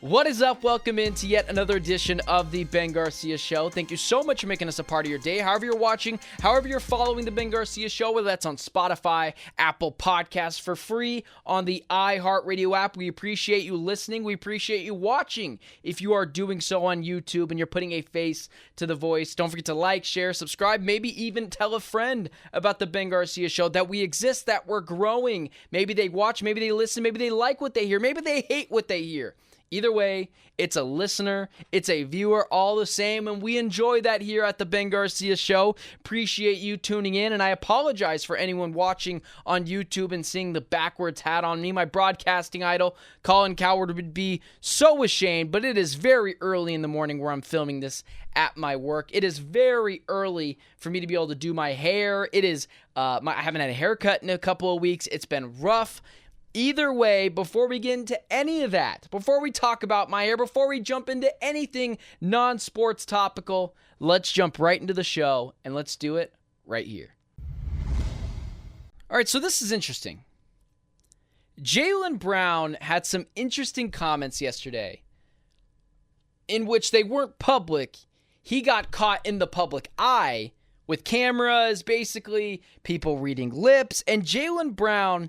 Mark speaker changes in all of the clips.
Speaker 1: What is up? Welcome into yet another edition of the Ben Garcia Show. Thank you so much for making us a part of your day. However you're watching, however you're following the Ben Garcia Show, whether that's on Spotify, Apple Podcasts for free, on the iHeartRadio app. We appreciate you listening. We appreciate you watching. If you are doing so on YouTube and you're putting a face to the voice, don't forget to like, share, subscribe, maybe even tell a friend about the Ben Garcia Show, that we exist, that we're growing. Maybe they watch, maybe they listen, maybe they like what they hear, maybe they hate what they hear. Either way, it's a listener, it's a viewer, all the same, and we enjoy that here at the Ben Garcia Show. Appreciate you tuning in, and I apologize for anyone watching on YouTube and seeing the backwards hat on me. My broadcasting idol, Colin Coward, would be so ashamed, but it is very early in the morning where I'm filming this at my work. It is very early for me to be able to do my hair. It is, I haven't had a haircut in a couple of weeks. It's been rough. Either way, before we get into any of that, before we talk about my hair, before we jump into anything non-sports topical, let's jump right into the show, and let's do it right here. All right, so this is interesting. Jaylen Brown had some interesting comments yesterday in which they weren't public. He got caught in the public eye with cameras, basically, people reading lips, and Jaylen Brown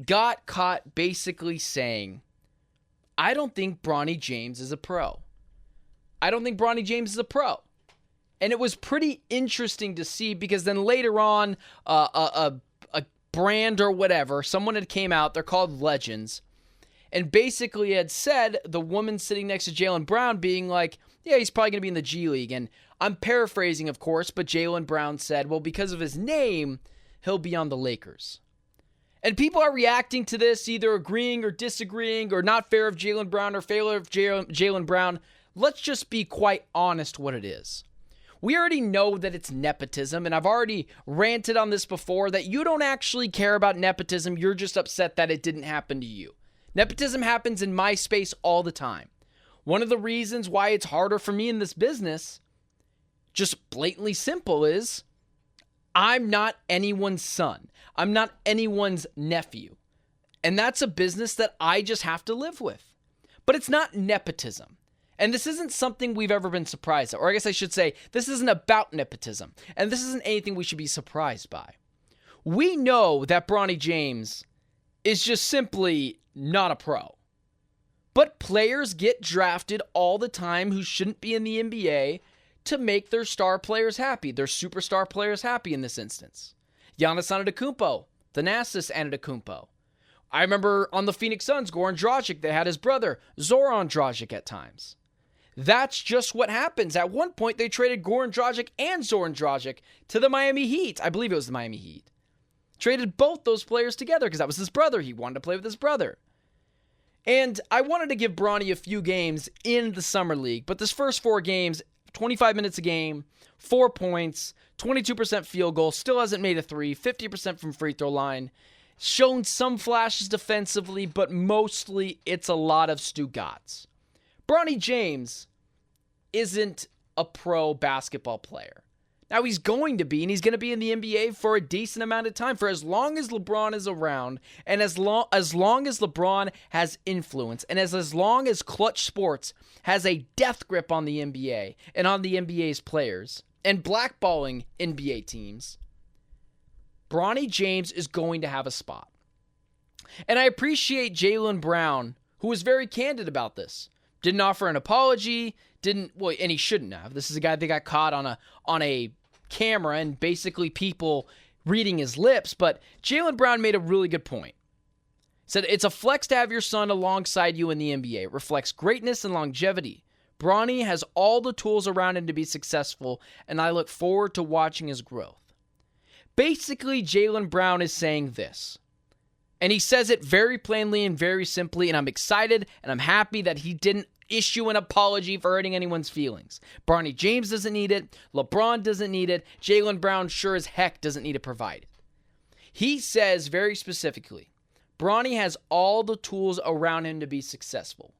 Speaker 1: got caught basically saying, I don't think Bronny James is a pro. I don't think Bronny James is a pro. And it was pretty interesting to see, because then later on, a brand or whatever, someone had came out, they're called Legends, and basically had said, the woman sitting next to Jaylen Brown being like, yeah, he's probably going to be in the G League. And I'm paraphrasing, of course, but Jaylen Brown said, well, because of his name, he'll be on the Lakers. And people are reacting to this, either agreeing or disagreeing, or not fair of Jaylen Brown or fair of Jaylen Brown. Let's just be quite honest what it is. We already know that it's nepotism, and I've already ranted on this before, that you don't actually care about nepotism. You're just upset that it didn't happen to you. Nepotism happens in my space all the time. One of the reasons why it's harder for me in this business, just blatantly simple, is I'm not anyone's son. I'm not anyone's nephew. And that's a business that I just have to live with. But it's not nepotism. And this isn't something we've ever been surprised at. Or I guess I should say, this isn't about nepotism. And this isn't anything we should be surprised by. We know that Bronny James is just simply not a pro. But players get drafted all the time who shouldn't be in the NBA to make their star players happy, their superstar players happy in this instance. Giannis Antetokounmpo, Thanasis Antetokounmpo. I remember on the Phoenix Suns, Goran Dragic, they had his brother, Zoran Dragic at times. That's just what happens. At one point, they traded Goran Dragic and Zoran Dragic to the Miami Heat. I believe it was the Miami Heat. Traded both those players together because that was his brother. He wanted to play with his brother. And I wanted to give Bronny a few games in the Summer League, but this first 4 games, 25 minutes a game, 4 points, 22% field goal, still hasn't made a 3, 50% from free throw line. Shown some flashes defensively, but mostly it's a lot of Stugotz. Bronny James isn't a pro basketball player. Now he's going to be, and he's going to be in the NBA for a decent amount of time, for as long as LeBron is around, and as long as LeBron has influence, and as long as Clutch Sports has a death grip on the NBA and on the NBA's players, and blackballing NBA teams, Bronny James is going to have a spot. And I appreciate Jaylen Brown, who was very candid about this. Didn't offer an apology, and he shouldn't have. This is a guy that got caught on a camera and basically people reading his lips, but Jaylen Brown made a really good point. Said, it's a flex to have your son alongside you in the NBA. It reflects greatness and longevity. Bronny has all the tools around him to be successful, and I look forward to watching his growth. Basically, Jaylen Brown is saying this, and he says it very plainly and very simply, and I'm excited and I'm happy that he didn't issue an apology for hurting anyone's feelings. Bronny James doesn't need it. LeBron doesn't need it. Jaylen Brown sure as heck doesn't need to provide it. He says very specifically, Bronny has all the tools around him to be successful.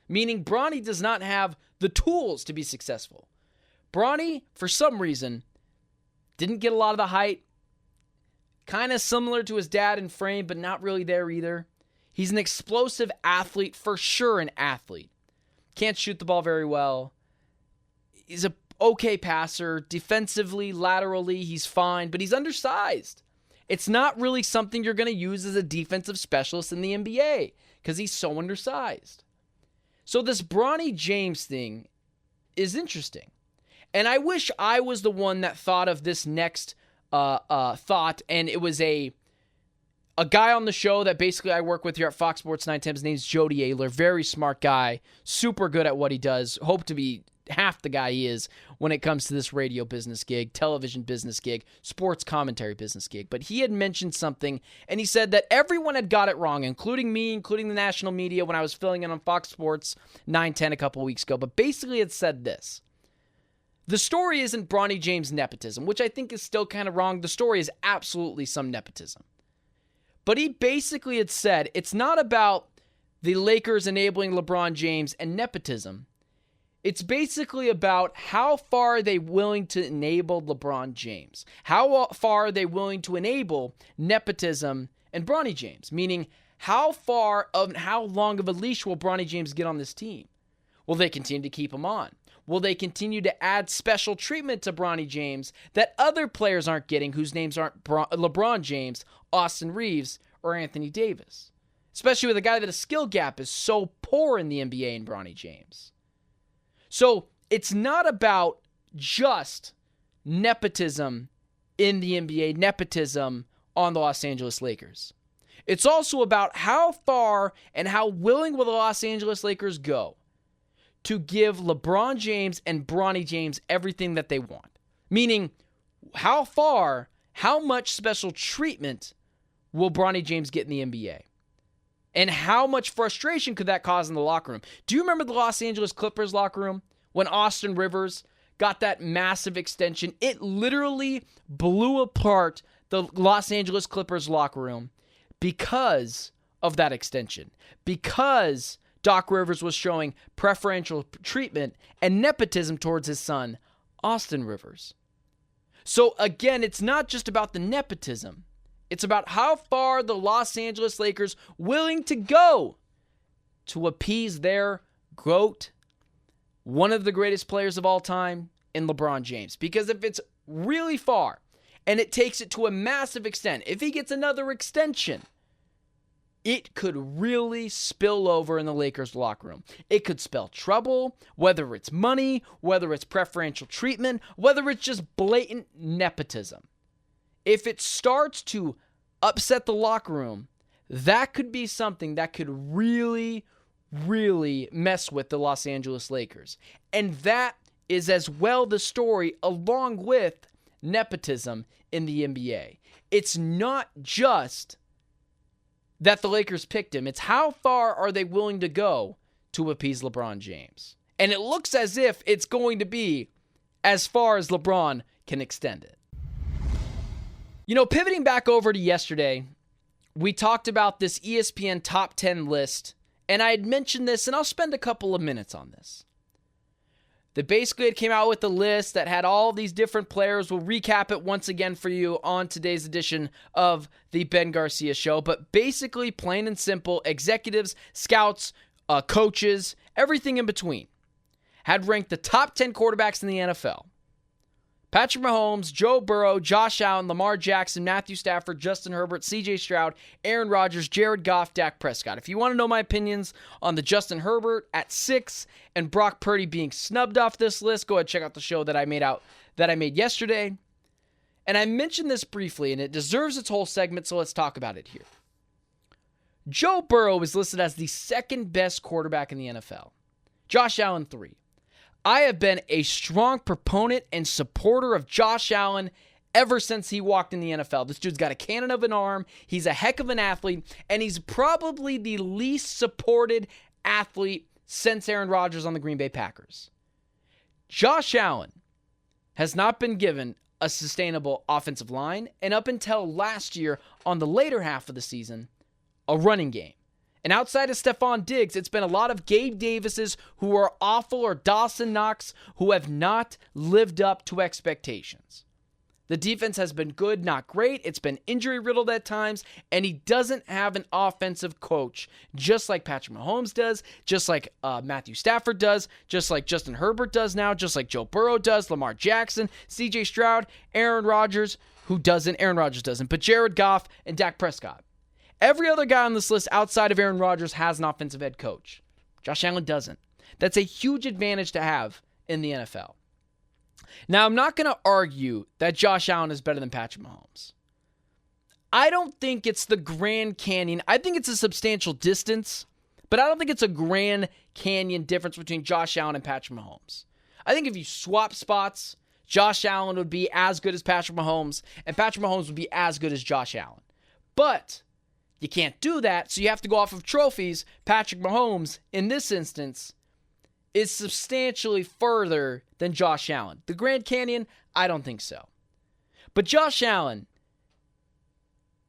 Speaker 1: Meaning Bronny does not have the tools to be successful. Bronny, for some reason, didn't get a lot of the height. Kind of similar to his dad in frame, but not really there either. He's an explosive athlete, for sure an athlete. can't shoot the ball very well. He's a okay passer. Defensively, laterally, he's fine, but he's undersized. It's not really something you're going to use as a defensive specialist in the NBA because he's so undersized. So this Bronny James thing is interesting. And I wish I was the one that thought of this next thought, and it was a guy on the show that basically I work with here at Fox Sports 910. His name's Jody Ayler. Very smart guy. Super good at what he does. Hope to be half the guy he is when it comes to this radio business gig, television business gig, sports commentary business gig. But he had mentioned something, and he said that everyone had got it wrong, including me, including the national media when I was filling in on Fox Sports 910 a couple weeks ago. But basically it said this. The story isn't Bronny James nepotism, which I think is still kind of wrong. The story is absolutely some nepotism. But he basically had said it's not about the Lakers enabling LeBron James and nepotism. It's basically about how far are they willing to enable LeBron James? How far are they willing to enable nepotism and Bronny James? Meaning, how long of a leash will Bronny James get on this team? Will they continue to keep him on? Will they continue to add special treatment to Bronny James that other players aren't getting, whose names aren't LeBron James, Austin Reeves, or Anthony Davis? Especially with a guy that a skill gap is so poor in the NBA in Bronny James. So it's not about just nepotism in the NBA, nepotism on the Los Angeles Lakers. It's also about how far and how willing will the Los Angeles Lakers go to give LeBron James and Bronny James everything that they want. Meaning, how much special treatment will Bronny James get in the NBA? And how much frustration could that cause in the locker room? Do you remember the Los Angeles Clippers locker room when Austin Rivers got that massive extension? It literally blew apart the Los Angeles Clippers locker room because of that extension. Because Doc Rivers was showing preferential treatment and nepotism towards his son, Austin Rivers. So again, it's not just about the nepotism. It's about how far the Los Angeles Lakers willing to go to appease their GOAT, one of the greatest players of all time, in LeBron James. Because if it's really far and it takes it to a massive extent, if he gets another extension, it could really spill over in the Lakers locker room. It could spell trouble, whether it's money, whether it's preferential treatment, whether it's just blatant nepotism. If it starts to upset the locker room, that could be something that could really, really mess with the Los Angeles Lakers. And that is as well the story along with nepotism in the NBA. It's not just that the Lakers picked him. It's how far are they willing to go to appease LeBron James. And it looks as if it's going to be as far as LeBron can extend it. You know, pivoting back over to yesterday, we talked about this ESPN top 10 list, and I had mentioned this, and I'll spend a couple of minutes on this. That basically it came out with a list that had all these different players. We'll recap it once again for you on today's edition of the Ben Garcia Show. But basically, plain and simple, executives, scouts, coaches, everything in between had ranked the top 10 quarterbacks in the NFL. Patrick Mahomes, Joe Burrow, Josh Allen, Lamar Jackson, Matthew Stafford, Justin Herbert, CJ Stroud, Aaron Rodgers, Jared Goff, Dak Prescott. If you want to know my opinions on the Justin Herbert at 6 and Brock Purdy being snubbed off this list, go ahead and check out the show that I made yesterday. And I mentioned this briefly, and it deserves its whole segment, so let's talk about it here. Joe Burrow is listed as the second best quarterback in the NFL. Josh Allen, 3. I have been a strong proponent and supporter of Josh Allen ever since he walked in the NFL. This dude's got a cannon of an arm. He's a heck of an athlete, and he's probably the least supported athlete since Aaron Rodgers on the Green Bay Packers. Josh Allen has not been given a sustainable offensive line, and up until last year, on the later half of the season, a running game. And outside of Stephon Diggs, it's been a lot of Gabe Davises who are awful, or Dawson Knox who have not lived up to expectations. The defense has been good, not great. It's been injury-riddled at times, and he doesn't have an offensive coach, just like Patrick Mahomes does, just like Matthew Stafford does, just like Justin Herbert does now, just like Joe Burrow does, Lamar Jackson, C.J. Stroud, Aaron Rodgers, Aaron Rodgers doesn't, but Jared Goff and Dak Prescott. Every other guy on this list outside of Aaron Rodgers has an offensive head coach. Josh Allen doesn't. That's a huge advantage to have in the NFL. Now, I'm not going to argue that Josh Allen is better than Patrick Mahomes. I don't think it's the Grand Canyon. I think it's a substantial distance, but I don't think it's a Grand Canyon difference between Josh Allen and Patrick Mahomes. I think if you swap spots, Josh Allen would be as good as Patrick Mahomes, and Patrick Mahomes would be as good as Josh Allen. But you can't do that, so you have to go off of trophies. Patrick Mahomes, in this instance, is substantially further than Josh Allen. The Grand Canyon, I don't think so. But Josh Allen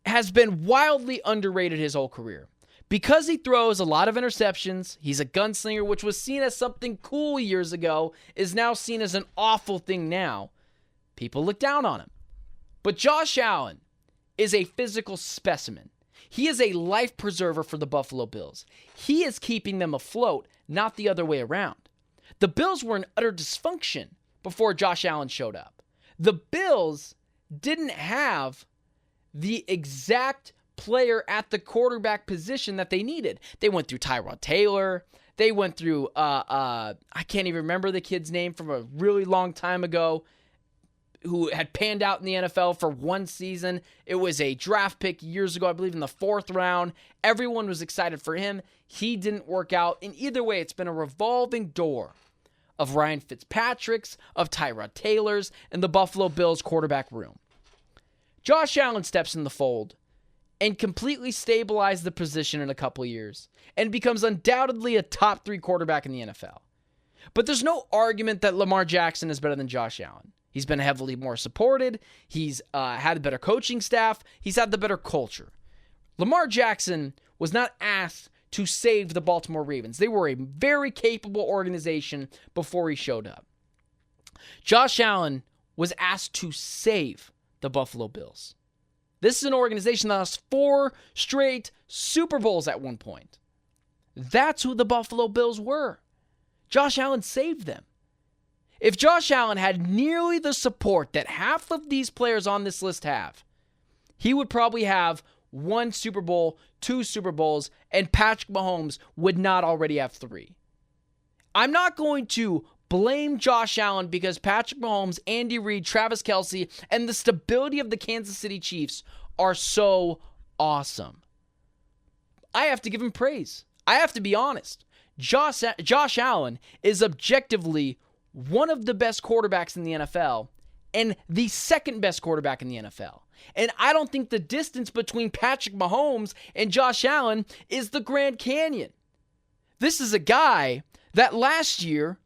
Speaker 1: has been wildly underrated his whole career. Because he throws a lot of interceptions, he's a gunslinger, which was seen as something cool years ago, is now seen as an awful thing now. People look down on him. But Josh Allen is a physical specimen. He is a life preserver for the Buffalo Bills. He is keeping them afloat, not the other way around. The Bills were in utter dysfunction before Josh Allen showed up. The Bills didn't have the exact player at the quarterback position that they needed. They went through Tyrod Taylor. They went through, I can't even remember the kid's name from a really long time ago, who had panned out in the NFL for one season. It was a draft pick years ago, I believe in the 4th round. Everyone was excited for him. He didn't work out. In either way, it's been a revolving door of Ryan Fitzpatrick's, of Tyrod Taylor's, and the Buffalo Bills quarterback room. Josh Allen steps in the fold and completely stabilizes the position in a couple years and becomes undoubtedly a top 3 quarterback in the NFL. But there's no argument that Lamar Jackson is better than Josh Allen. He's been heavily more supported. He's had a better coaching staff. He's had the better culture. Lamar Jackson was not asked to save the Baltimore Ravens. They were a very capable organization before he showed up. Josh Allen was asked to save the Buffalo Bills. This is an organization that lost 4 straight Super Bowls at one point. That's who the Buffalo Bills were. Josh Allen saved them. If Josh Allen had nearly the support that half of these players on this list have, he would probably have 1 Super Bowl, 2 Super Bowls, and Patrick Mahomes would not already have 3. I'm not going to blame Josh Allen because Patrick Mahomes, Andy Reid, Travis Kelce, and the stability of the Kansas City Chiefs are so awesome. I have to give him praise. I have to be honest. Josh Allen is objectively one of the best quarterbacks in the NFL and the second best quarterback in the NFL. And I don't think the distance between Patrick Mahomes and Josh Allen is the Grand Canyon. This is a guy that last year,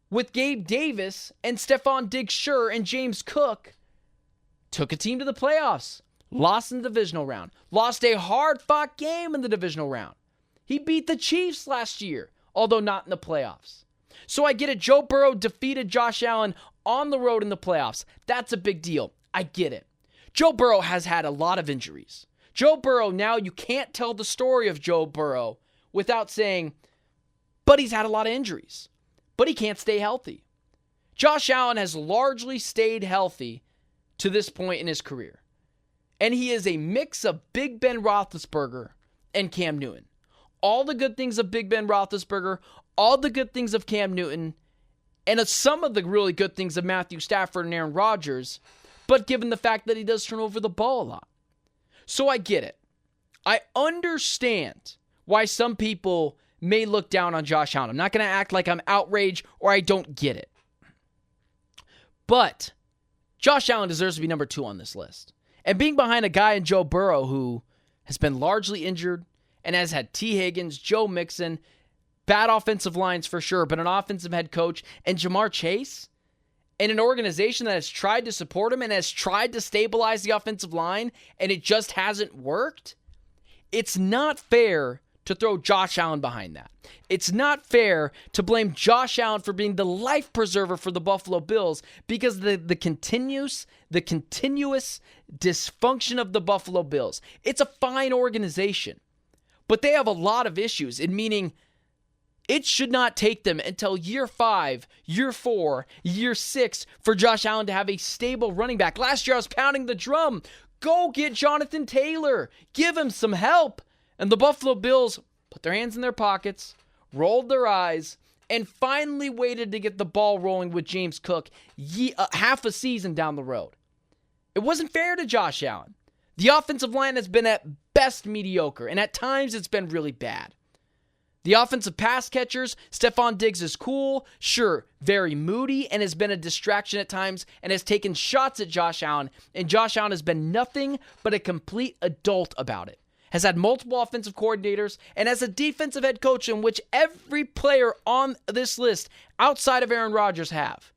Speaker 1: with Gabe Davis and Stephon Diggs-Shur and James Cook, took a team to the playoffs, lost in the divisional round, lost a hard-fought game in the divisional round. He beat the Chiefs last year, although not in the playoffs. So I get it. Joe Burrow defeated Josh Allen on the road in the playoffs. That's a big deal. I get it. Joe Burrow has had a lot of injuries. Joe Burrow, now you can't tell the story of Joe Burrow without saying, but he's had a lot of injuries. But he can't stay healthy. Josh Allen has largely stayed healthy to this point in his career. And he is a mix of Big Ben Roethlisberger and Cam Newton. All the good things of Big Ben Roethlisberger, all the good things of Cam Newton, and some of the really good things of Matthew Stafford and Aaron Rodgers, but given the fact that he does turn over the ball a lot. So I get it. I understand why some people may look down on Josh Allen. I'm not going to act like I'm outraged or I don't get it. But Josh Allen deserves to be number 2 on this list. And being behind a guy in Joe Burrow who has been largely injured and has had T. Higgins, Joe Mixon, bad offensive lines for sure, but an offensive head coach, and Jamar Chase, and an organization that has tried to support him and has tried to stabilize the offensive line, and it just hasn't worked, it's not fair to throw Josh Allen behind that. It's not fair to blame Josh Allen for being the life preserver for the Buffalo Bills because the continuous dysfunction of the Buffalo Bills. It's a fine organization, but they have a lot of issues, in meaning it should not take them until year 5, year 4, year 6 for Josh Allen to have a stable running back. Last year I was pounding the drum. Go get Jonathan Taylor. Give him some help. And the Buffalo Bills put their hands in their pockets, rolled their eyes, and finally waited to get the ball rolling with James Cook half a season down the road. It wasn't fair to Josh Allen. The offensive line has been at best mediocre, and at times it's been really bad. The offensive pass catchers, Stephon Diggs is cool, sure, very moody, and has been a distraction at times, and has taken shots at Josh Allen, and Josh Allen has been nothing but a complete adult about it. Has had multiple offensive coordinators, and has a defensive head coach in which every player on this list outside of Aaron Rodgers have.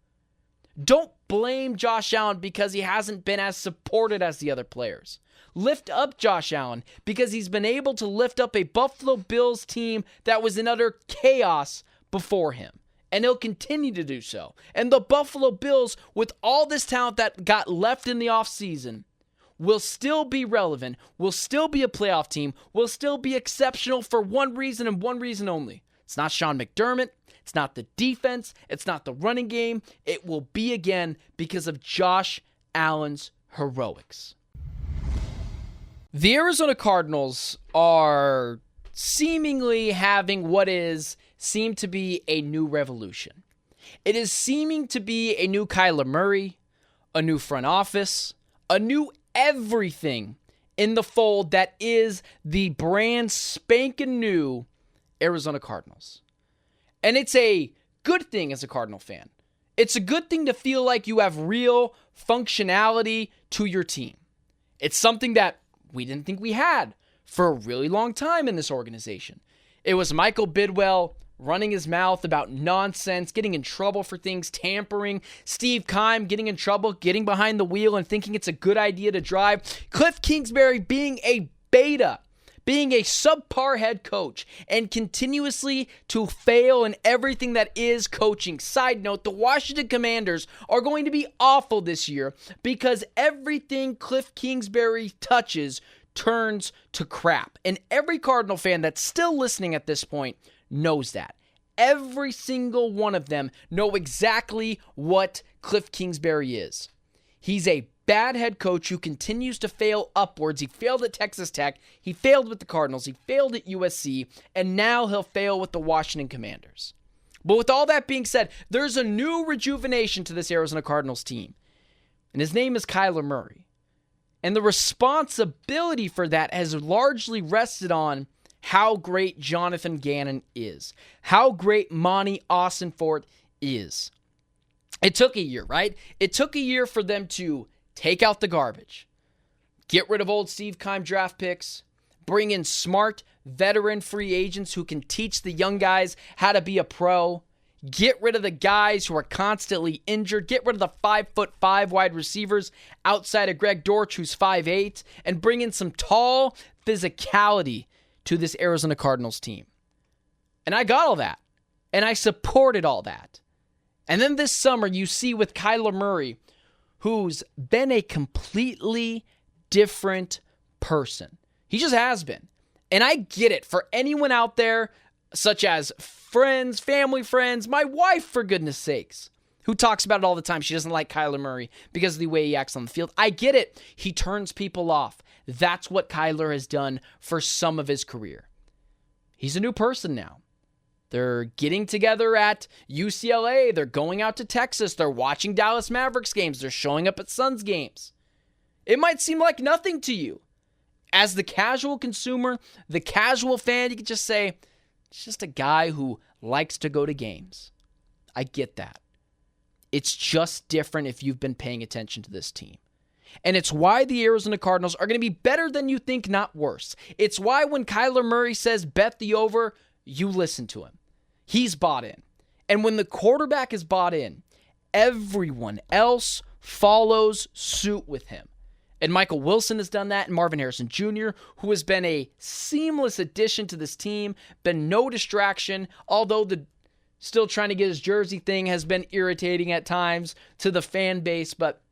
Speaker 1: Don't blame Josh Allen because he hasn't been as supported as the other players. Lift up Josh Allen because he's been able to lift up a Buffalo Bills team that was in utter chaos before him. And he'll continue to do so. And the Buffalo Bills, with all this talent that got left in the offseason, will still be relevant, will still be a playoff team, will still be exceptional for one reason and one reason only. It's not Sean McDermott. It's not the defense. It's not the running game. It will be again because of Josh Allen's heroics. The Arizona Cardinals are seemingly having what seemed to be a new revolution. It is seeming to be a new Kyler Murray, a new front office, a new everything in the fold that is the brand spanking new Arizona Cardinals. And it's a good thing as a Cardinal fan. It's a good thing to feel like you have real functionality to your team. It's something that we didn't think we had for a really long time in this organization. It was Michael Bidwell running his mouth about nonsense, getting in trouble for things, tampering. Steve Keim getting in trouble, getting behind the wheel and thinking it's a good idea to drive. Cliff Kingsbury being a beta, being a subpar head coach, and continuously to fail in everything that is coaching. Side note, the Washington Commanders are going to be awful this year because everything Cliff Kingsbury touches turns to crap. And every Cardinal fan that's still listening at this point knows that. Every single one of them know exactly what Cliff Kingsbury is. He's a bad head coach who continues to fail upwards. He failed at Texas Tech. He failed with the Cardinals. He failed at USC. And now he'll fail with the Washington Commanders. But with all that being said, there's a new rejuvenation to this Arizona Cardinals team. And his name is Kyler Murray. And the responsibility for that has largely rested on how great Jonathan Gannon is. How great Monty Austinfort is. It took a year, right? It took a year for them to take out the garbage, get rid of old Steve Keim draft picks, bring in smart veteran free agents who can teach the young guys how to be a pro, get rid of the guys who are constantly injured, get rid of the 5'5" wide receivers outside of Greg Dortch, who's 5'8", and bring in some tall physicality to this Arizona Cardinals team. And I got all that, and I supported all that. And then this summer, you see with Kyler Murray, who's been a completely different person. He just has been. And I get it. For anyone out there, such as friends, family friends, my wife, for goodness sakes, who talks about it all the time. She doesn't like Kyler Murray because of the way he acts on the field. I get it. He turns people off. That's what Kyler has done for some of his career. He's a new person now. They're getting together at UCLA. They're going out to Texas. They're watching Dallas Mavericks games. They're showing up at Suns games. It might seem like nothing to you. As the casual consumer, the casual fan, you could just say, it's just a guy who likes to go to games. I get that. It's just different if you've been paying attention to this team. And it's why the Arizona Cardinals are going to be better than you think, not worse. It's why when Kyler Murray says bet the over, you listen to him. He's bought in. And when the quarterback is bought in, everyone else follows suit with him. And Michael Wilson has done that, and Marvin Harrison Jr., who has been a seamless addition to this team, been no distraction, although the still trying to get his jersey thing has been irritating at times to the fan base, but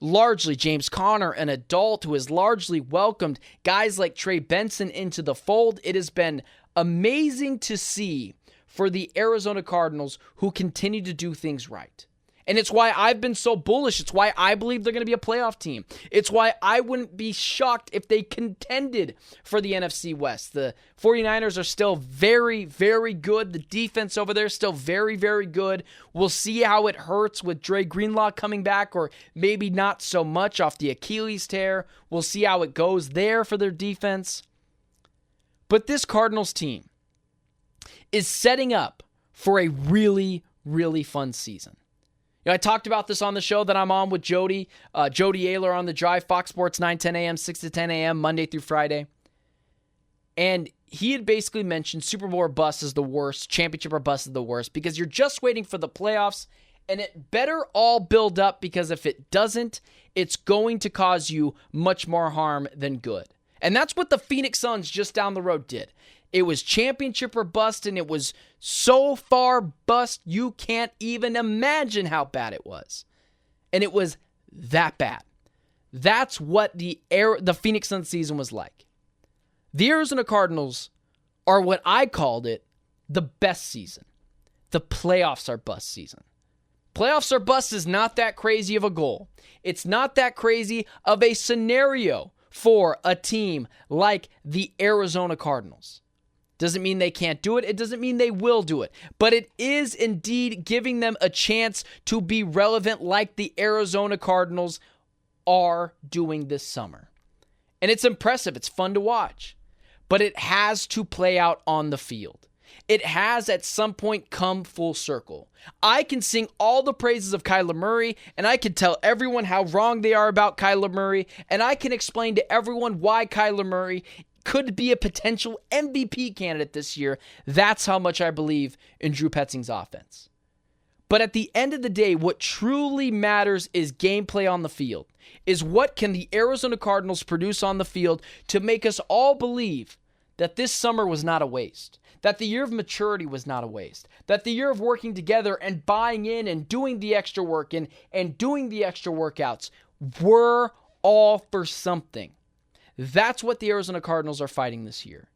Speaker 1: largely James Conner, an adult who has largely welcomed guys like Trey Benson into the fold. It has been amazing to see for the Arizona Cardinals, who continue to do things right. And it's why I've been so bullish. It's why I believe they're going to be a playoff team. It's why I wouldn't be shocked if they contended for the NFC West. The 49ers are still very, very good. The defense over there is still very, very good. We'll see how it hurts with Dre Greenlaw coming back, or maybe not so much off the Achilles tear. We'll see how it goes there for their defense. But this Cardinals team is setting up for a really, really fun season. I talked about this on the show that I'm on with Jody Ayler on The Drive, Fox Sports 9, 10 a.m., 6 to 10 a.m., Monday through Friday. And he had basically mentioned Super Bowl or bust is the worst, championship or bust is the worst, because you're just waiting for the playoffs, and it better all build up, because if it doesn't, it's going to cause you much more harm than good. And that's what the Phoenix Suns just down the road did. It was championship or bust, and it was so far bust, you can't even imagine how bad it was. And it was that bad. That's what the Phoenix Suns season was like. The Arizona Cardinals are what I called it, the best season. The playoffs are bust season. Playoffs or bust is not that crazy of a goal. It's not that crazy of a scenario for a team like the Arizona Cardinals. Doesn't mean they can't do it. It doesn't mean they will do it. But it is indeed giving them a chance to be relevant like the Arizona Cardinals are doing this summer. And it's impressive. It's fun to watch. But it has to play out on the field. It has at some point come full circle. I can sing all the praises of Kyler Murray, and I can tell everyone how wrong they are about Kyler Murray, and I can explain to everyone why Kyler Murray could be a potential MVP candidate this year. That's how much I believe in Drew Petzing's offense. But at the end of the day, what truly matters is gameplay on the field. Is what can the Arizona Cardinals produce on the field to make us all believe that this summer was not a waste. That the year of maturity was not a waste. That the year of working together and buying in and doing the extra work and doing the extra workouts were all for something. That's what the Arizona Cardinals are fighting this year.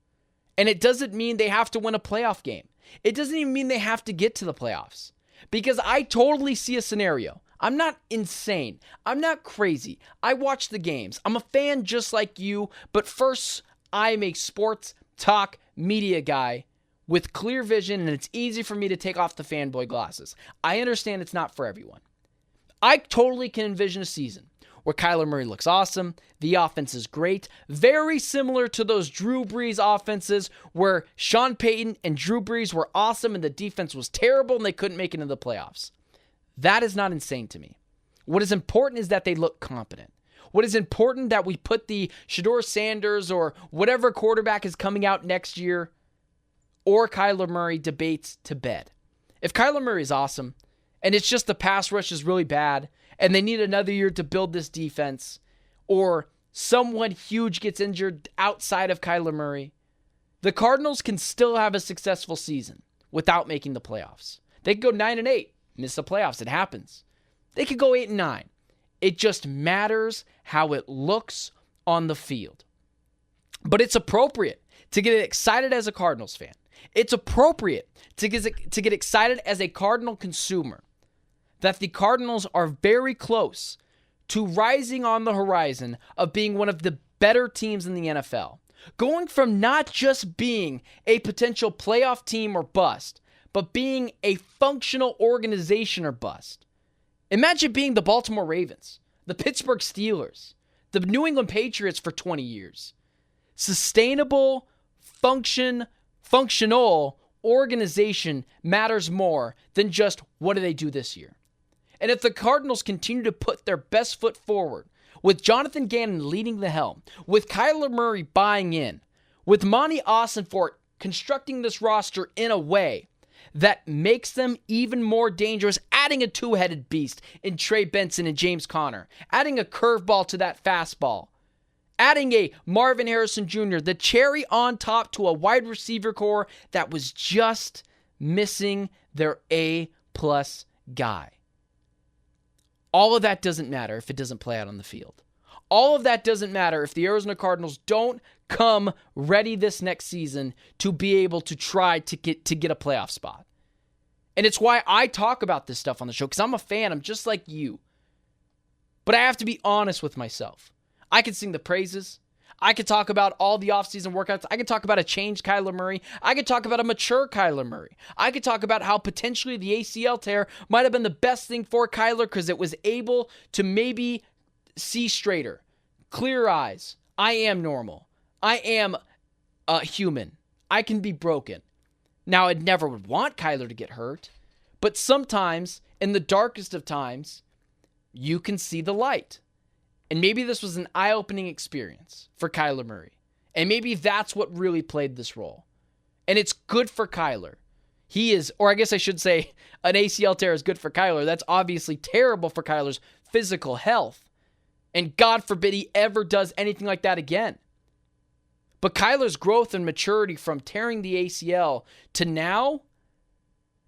Speaker 1: And it doesn't mean they have to win a playoff game. It doesn't even mean they have to get to the playoffs. Because I totally see a scenario. I'm not insane. I'm not crazy. I watch the games. I'm a fan just like you. But first, I'm a sports talk media guy with clear vision, and it's easy for me to take off the fanboy glasses. I understand it's not for everyone. I totally can envision a season where Kyler Murray looks awesome, the offense is great, very similar to those Drew Brees offenses where Sean Payton and Drew Brees were awesome and the defense was terrible and they couldn't make it into the playoffs. That is not insane to me. What is important is that they look competent. What is important that we put the Shedeur Sanders or whatever quarterback is coming out next year or Kyler Murray debates to bed. If Kyler Murray is awesome and it's just the pass rush is really bad and they need another year to build this defense, or someone huge gets injured outside of Kyler Murray, the Cardinals can still have a successful season without making the playoffs. They could go 9-8, miss the playoffs. It happens. They could go 8-9. It just matters how it looks on the field. But it's appropriate to get excited as a Cardinals fan. It's appropriate to get excited as a Cardinal consumer that the Cardinals are very close to rising on the horizon of being one of the better teams in the NFL. Going from not just being a potential playoff team or bust, but being a functional organization or bust. Imagine being the Baltimore Ravens, the Pittsburgh Steelers, the New England Patriots for 20 years. Sustainable, functional organization matters more than just what do they do this year. And if the Cardinals continue to put their best foot forward, with Jonathan Gannon leading the helm, with Kyler Murray buying in, with Monty Ossenfort constructing this roster in a way that makes them even more dangerous adding a two-headed beast in Trey Benson and James Conner, adding a curveball to that fastball, adding a Marvin Harrison Jr., the cherry on top to a wide receiver core that was just missing their A-plus guy. All of that doesn't matter if it doesn't play out on the field. All of that doesn't matter if the Arizona Cardinals don't come ready this next season to be able to try to get a playoff spot. And it's why I talk about this stuff on the show, because I'm a fan. I'm just like you. But I have to be honest with myself. I could sing the praises. I could talk about all the offseason workouts. I could talk about a changed Kyler Murray. I could talk about a mature Kyler Murray. I could talk about how potentially the ACL tear might have been the best thing for Kyler because it was able to maybe see straighter, clear eyes. I am normal. I am human. I can be broken. Now, I'd never would want Kyler to get hurt, but sometimes, in the darkest of times, you can see the light. And maybe this was an eye-opening experience for Kyler Murray. And maybe that's what really played this role. And it's good for Kyler. He is, or I guess I should say, an ACL tear is good for Kyler. That's obviously terrible for Kyler's physical health. And God forbid he ever does anything like that again. But Kyler's growth and maturity from tearing the ACL to now,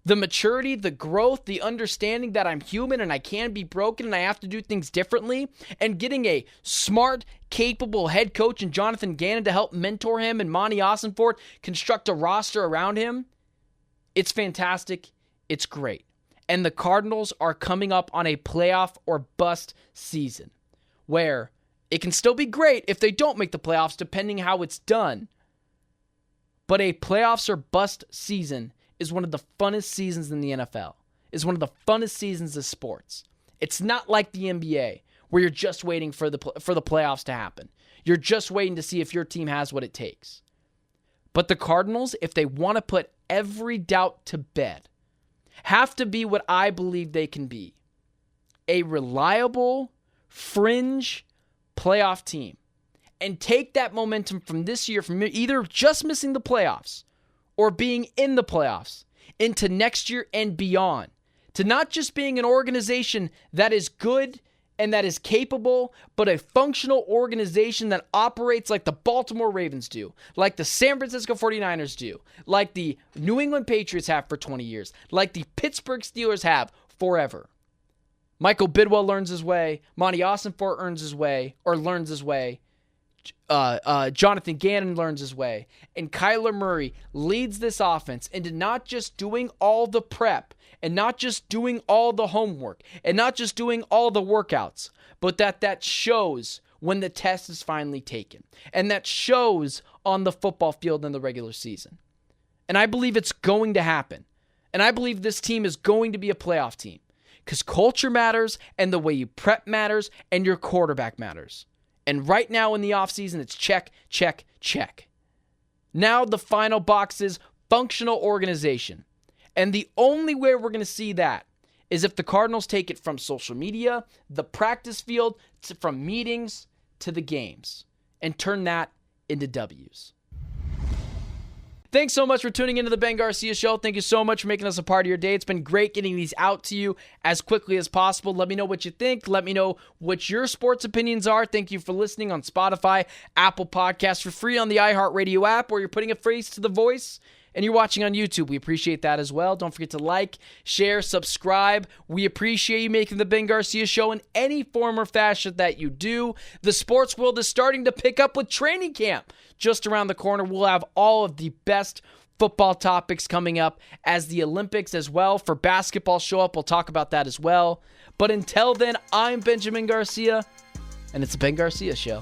Speaker 1: the maturity, the growth, the understanding that I'm human and I can be broken and I have to do things differently, and getting a smart, capable head coach in Jonathan Gannon to help mentor him and Monty Ossenfort construct a roster around him, it's fantastic. It's great. And the Cardinals are coming up on a playoff or bust season where it can still be great if they don't make the playoffs, depending how it's done. But a playoffs or bust season is one of the funnest seasons in the NFL. Is one of the funnest seasons of sports. It's not like the NBA, where you're just waiting for the playoffs to happen. You're just waiting to see if your team has what it takes. But the Cardinals, if they want to put every doubt to bed, have to be what I believe they can be. A reliable, fringe playoff team. And take that momentum from this year, from either just missing the playoffs or being in the playoffs, into next year and beyond. To not just being an organization that is good and that is capable, but a functional organization that operates like the Baltimore Ravens do, like the San Francisco 49ers do, like the New England Patriots have for 20 years, like the Pittsburgh Steelers have forever. Michael Bidwell learns his way. Monty Ossenfort learns his way. Jonathan Gannon learns his way. And Kyler Murray leads this offense into not just doing all the prep and not just doing all the homework and not just doing all the workouts, but that shows when the test is finally taken. And that shows on the football field in the regular season. And I believe it's going to happen. And I believe this team is going to be a playoff team. Because culture matters, and the way you prep matters, and your quarterback matters. And right now in the offseason, it's check, check, check. Now the final box is functional organization. And the only way we're going to see that is if the Cardinals take it from social media, the practice field, from meetings to the games, and turn that into W's. Thanks so much for tuning into the Ben Garcia Show. Thank you so much for making us a part of your day. It's been great getting these out to you as quickly as possible. Let me know what you think. Let me know what your sports opinions are. Thank you for listening on Spotify, Apple Podcasts, for free on the iHeartRadio app, or you're putting a face to the voice and you're watching on YouTube. We appreciate that as well. Don't forget to like, share, subscribe. We appreciate you making the Ben Garcia Show in any form or fashion that you do. The sports world is starting to pick up with training camp just around the corner. We'll have all of the best football topics coming up as the Olympics as well. For basketball show up, we'll talk about that as well. But until then, I'm Benjamin Garcia, and it's the Ben Garcia Show.